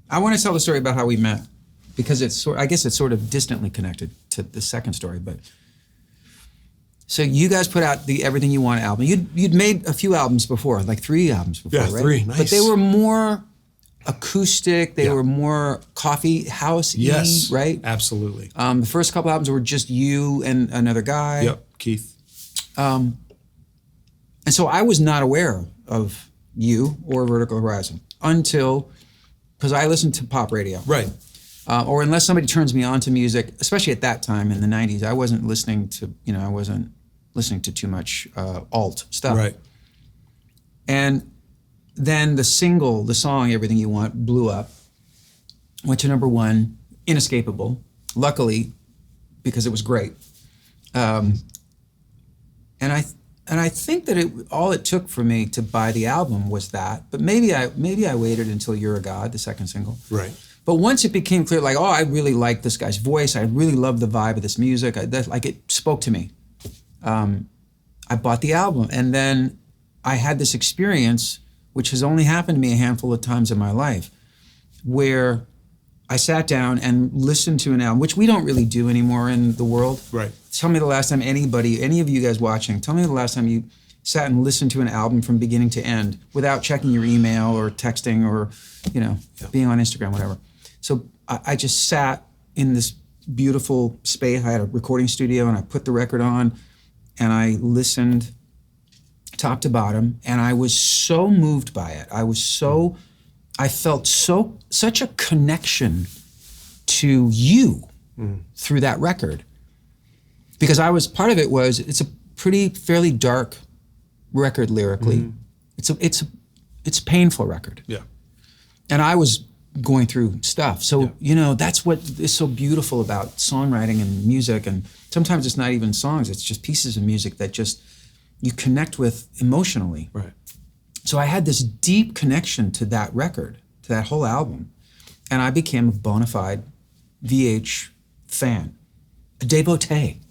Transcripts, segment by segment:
I want to tell the story about how we met because I guess it's sort of distantly connected to the second story. But so you guys put out the Everything You Want album. You'd made a few albums before, like 3 albums before, right? 3, nice. But they were more acoustic. They were more coffee house-y, yes, right? Absolutely. The first couple albums were just you and another guy. Yep, Keith. And so I was not aware of you or Vertical Horizon until, because I listened to pop radio. Right. Or unless somebody turns me on to music, especially at that time in the 90s, I wasn't listening to too much alt stuff. Right. And then the song, Everything You Want, blew up, went to number 1, inescapable, luckily, because it was great. And I think that all it took for me to buy the album was that, but maybe I waited until You're a God, the second single. Right. But once it became clear, like, oh, I really like this guy's voice, I really love the vibe of this music, it spoke to me. I bought the album, and then I had this experience, which has only happened to me a handful of times in my life, where I sat down and listened to an album, which we don't really do anymore in the world. Right. Tell me the last time any of you guys watching, tell me the last time you sat and listened to an album from beginning to end without checking your email or texting or, being on Instagram, whatever. So I just sat in this beautiful space. I had a recording studio and I put the record on and I listened top to bottom, and I was so moved by it. I felt such a connection to you through that record. Because part of it was, it's a fairly dark record lyrically. It's a painful record. Yeah. And I was going through stuff. So, that's what is so beautiful about songwriting and music. And sometimes it's not even songs, it's just pieces of music that just you connect with emotionally. Right. So I had this deep connection to that record, to that whole album. And I became a bona fide VH fan, a devotee.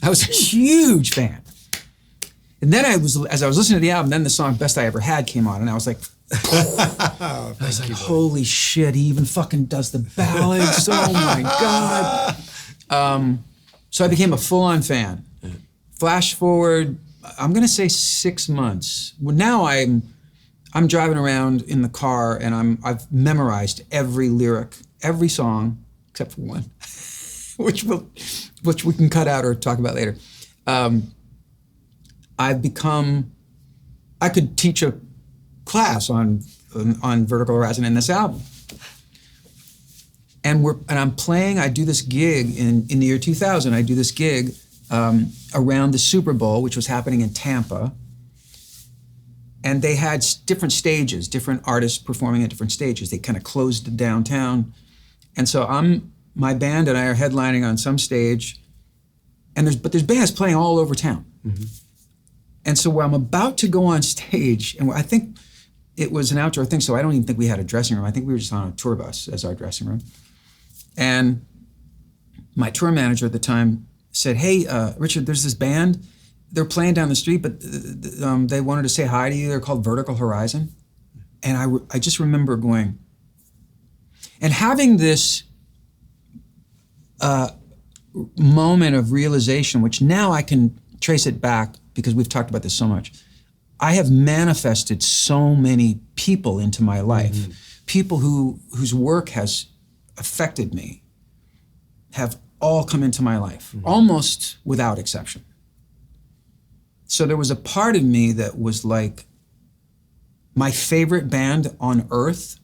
I was a huge fan. And then as I was listening to the album, then the song Best I Ever Had came on, and I was like, holy shit, he even fucking does the ballads. Oh my God. So I became a full-on fan. Flash forward, I'm gonna say 6 months. Well, now I'm driving around in the car and I've memorized every lyric, every song, except for one, which we can cut out or talk about later. I could teach a class on Vertical Horizon in this album. And I'm playing, I do this gig in the year 2000, I do this gig around the Super Bowl, which was happening in Tampa. And they had different stages, different artists performing at different stages. They kind of closed downtown. And so my band and I are headlining on some stage, and there's bands playing all over town. Mm-hmm. And so I'm about to go on stage, and I think it was an outdoor thing, so I don't even think we had a dressing room. I think we were just on a tour bus as our dressing room. And my tour manager at the time said, hey, Richard, there's this band. They're playing down the street, but they wanted to say hi to you. They're called Vertical Horizon. And I just remember going, and having this moment of realization, which now I can trace it back because we've talked about this so much. I have manifested so many people into my life, people whose work has affected me, have all come into my life, almost without exception. So there was a part of me that was like, my favorite band on earth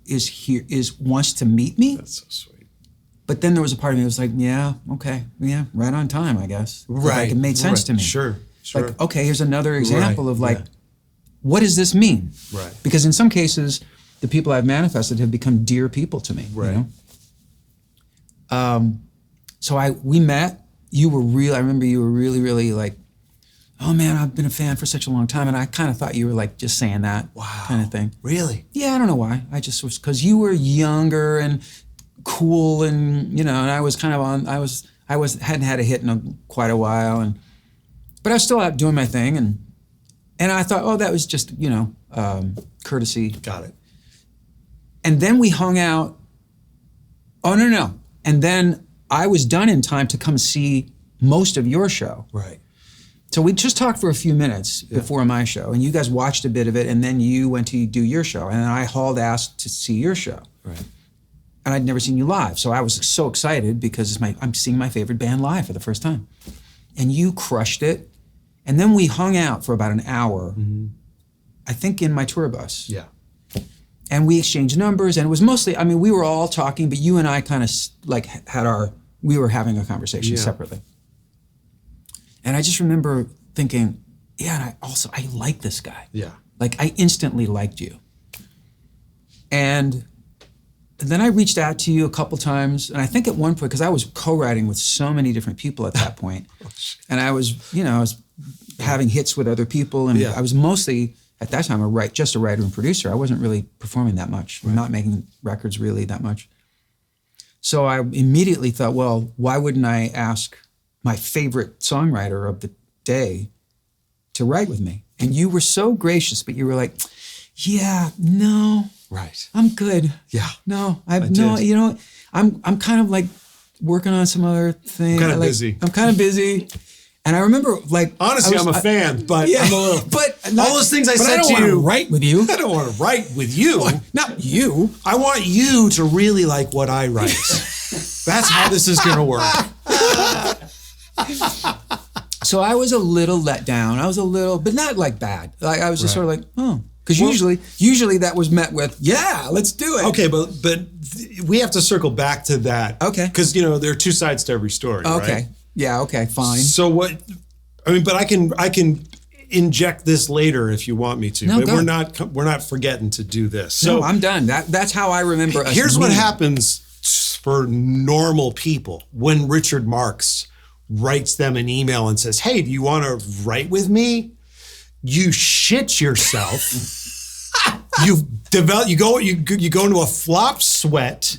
wants to meet me. That's so sweet. But then there was a part of me that was like, yeah, okay, yeah, right on time, I guess. Right. Like it made sense to me. Sure. Like, okay, here's another example of like, what does this mean? Right. Because in some cases, the people I've manifested have become dear people to me. Right. You know? So we met. I remember you were really, really like, oh man, I've been a fan for such a long time. And I kind of thought you were like just saying that kind of thing. Really? Yeah, I don't know why. I just was, because you were younger and cool and, and I was kind of hadn't had a hit in quite a while. But I was still out doing my thing. And I thought, oh, that was just, courtesy. Got it. And then we hung out. Oh, no. And then I was done in time to come see most of your show. Right. So we just talked for a few minutes before my show, and you guys watched a bit of it, and then you went to do your show, and then I hauled ass to see your show. Right. And I'd never seen you live, so I was so excited because I'm seeing my favorite band live for the first time. And you crushed it. And then we hung out for about an hour, I think in my tour bus. Yeah. And we exchanged numbers, and it was mostly, I mean, we were all talking, but you and I kind of like we were having a conversation separately. And I just remember thinking, yeah, and I like this guy. Yeah. Like, I instantly liked you. And then I reached out to you a couple times, and I think at one point, because I was co-writing with so many different people at that point, and I was having hits with other people, and I was mostly, at that time, just a writer and producer. I wasn't really performing that much, not making records really that much. So I immediately thought, well, why wouldn't I ask my favorite songwriter of the day to write with me? And you were so gracious, but you were like, yeah, no. Right. I'm good. Yeah. No, I'm kind of like working on some other thing. I'm kind of busy. I'm kind of busy. And I remember, like, honestly, I'm a fan, but I'm a little. But all those things I said to you. I don't want to write with you. I don't want to write with you. Not you. I want you to really like what I write. That's how this is going to work. So I was a little let down. I was a little, but not like bad. Like, I was just sort of like, oh. Because usually that was met with, yeah, let's do it. Okay, but we have to circle back to that. Okay. Because, there are two sides to every story, okay. Right? Yeah, okay, fine. So but I can inject this later if you want me to. No, but we're not forgetting to do this. So no, I'm done. That's how I remember us. Here's what happens for normal people when Richard Marx writes them an email and says, hey, do you want to write with me? You shit yourself. You go into a flop sweat.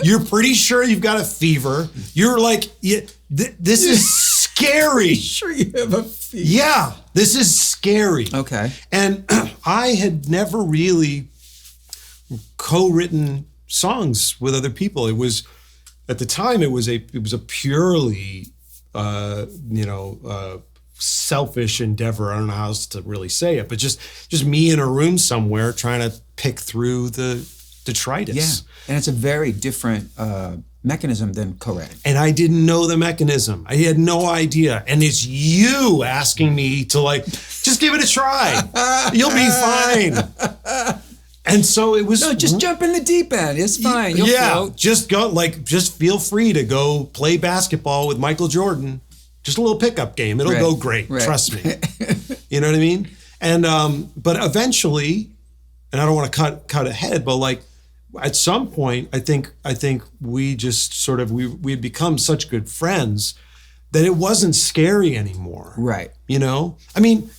You're pretty sure you've got a fever. You're like, this is scary. Sure you have a fever. Yeah, this is scary. Okay. And I had never really co-written songs with other people. It was, at the time, it was a purely, selfish endeavor. I don't know how else to really say it, but just me in a room somewhere trying to pick through the detritus. Yeah, and it's a very different mechanism than co-writing. And I didn't know the mechanism. I had no idea. And it's you asking me to just give it a try. You'll be fine. And so it was. No, just jump in the deep end. It's fine. You'll float. Just go. Just feel free to go play basketball with Michael Jordan. Just a little pickup game. It'll go great. Right. Trust me. You know what I mean? And but eventually, and I don't want to cut ahead, but at some point, I think we just sort of we had become such good friends that it wasn't scary anymore. Right. I mean,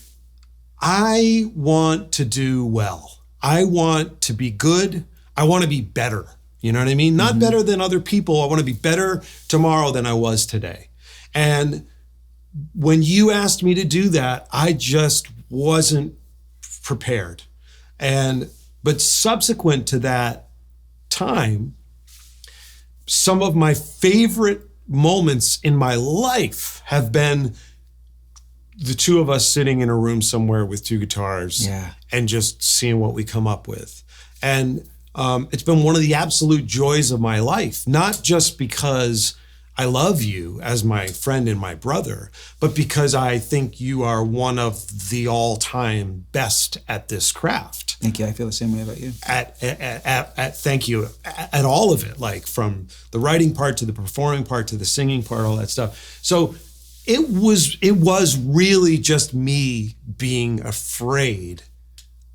I want to do well. I want to be good. I want to be better. You know what I mean? Not better than other people. I want to be better tomorrow than I was today. And when you asked me to do that, I just wasn't prepared. But subsequent to that time, some of my favorite moments in my life have been the two of us sitting in a room somewhere with two guitars and just seeing what we come up with. And it's been one of the absolute joys of my life, not just because I love you as my friend and my brother, but because I think you are one of the all-time best at this craft. Thank you. I feel the same way about you. Thank you. At all of it, from the writing part to the performing part to the singing part, all that stuff. So it was really just me being afraid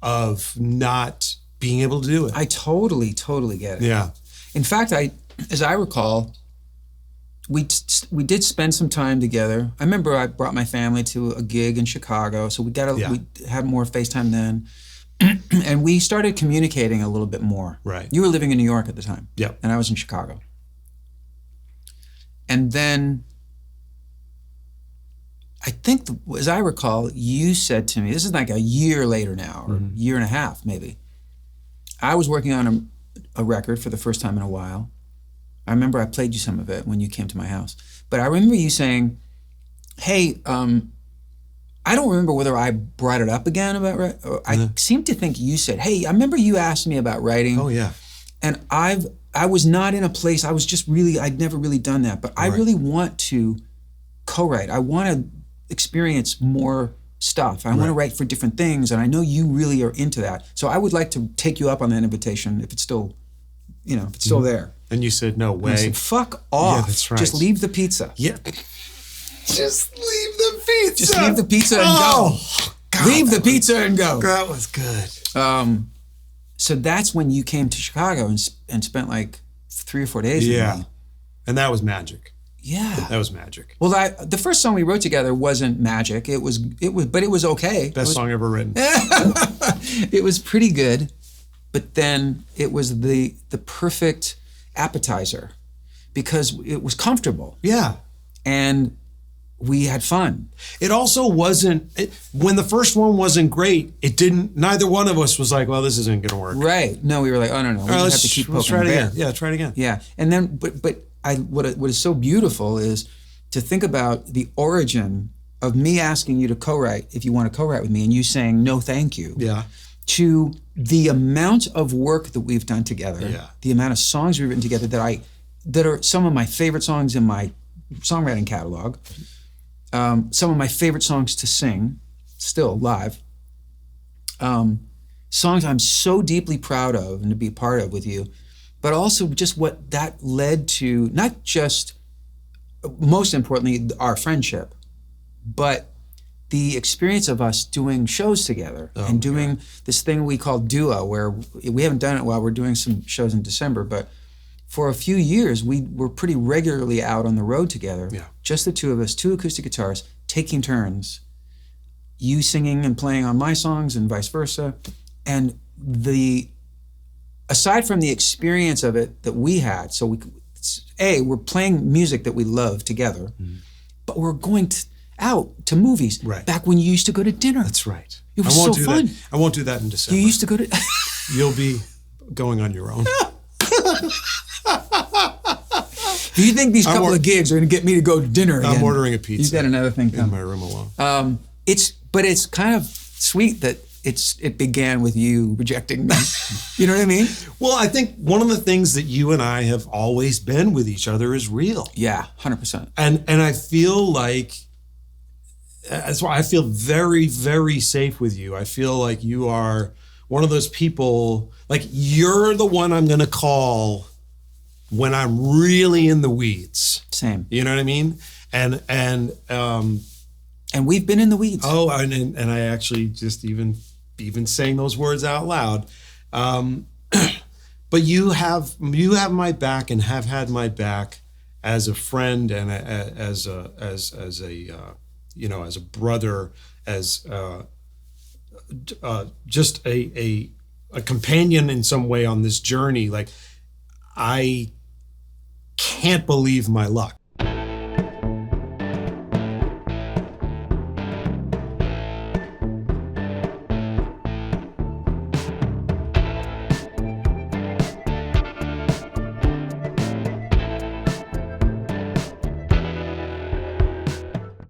of not being able to do it. I totally get it. Yeah. In fact, as I recall, we did spend some time together. I remember I brought my family to a gig in Chicago, so we had more FaceTime then. And we started communicating a little bit more. Right. You were living in New York at the time. Yep. And I was in Chicago. And then I think, as I recall, you said to me, this is like a year later now, or a year and a half maybe. I was working on a record for the first time in a while. I remember I played you some of it when you came to my house. But I remember you saying, hey, I don't remember whether I brought it up again about I seem to think you said, hey, I remember you asked me about writing. Oh, yeah. And I was not in a place, I was just really, I'd never really done that. But I really want to co-write. I want to experience more stuff. I want to write for different things. And I know you really are into that. So I would like to take you up on that invitation if it's still, if it's still there. And you said, no way. And I said, fuck off. Yeah, that's right. Just leave the pizza. Yeah. Just leave the pizza. Just leave the pizza and go. God, leave the pizza and go. That was good. So that's when you came to Chicago and spent like 3 or 4 days with me. And that was magic. Yeah. That was magic. Well, the first song we wrote together wasn't magic. It was, but it was okay. Best song ever written. It was pretty good, but then it was the perfect appetizer because it was comfortable. Yeah. And we had fun. It also wasn't, when the first one wasn't great, neither one of us was like, well, this isn't going to work. Right. No, we were like, oh, no. We just have to keep poking the bear. Yeah, try it again. Yeah. And then, what is so beautiful is to think about the origin of me asking you to co-write, if you want to co-write with me, and you saying, no, thank you. Yeah. To the amount of work that we've done together, the amount of songs we've written together that are some of my favorite songs in my songwriting catalog, some of my favorite songs to sing, still live, songs I'm so deeply proud of and to be part of with you, but also just what that led to, not just, most importantly, our friendship, but the experience of us doing shows together and doing this thing we call Duo, where we haven't done it while we're doing some shows in December, but for a few years, we were pretty regularly out on the road together, just the two of us, 2 acoustic guitars, taking turns, you singing and playing on my songs and vice versa. And aside from the experience of it that we had, so we're playing music that we love together, but we're going out to movies. Right. Back when you used to go to dinner. That's right. It was so fun. I won't do that in December. You used to go to... You'll be going on your own. Do you think these couple of gigs are going to get me to go to dinner again? I'm ordering a pizza. You've got another thing coming. In my room alone. But it's kind of sweet that it began with you rejecting me. You know what I mean? Well, I think one of the things that you and I have always been with each other is real. Yeah, 100%. And I feel like, that's why I feel very, very safe with you. I feel like you are one of those people, like you're the one I'm going to call when I'm really in the weeds. Same. You know what I mean? And we've been in the weeds. Oh, and I actually just even saying those words out loud. But you have my back and have had my back as a friend and as a brother, as just a companion in some way on this journey. Like, I can't believe my luck.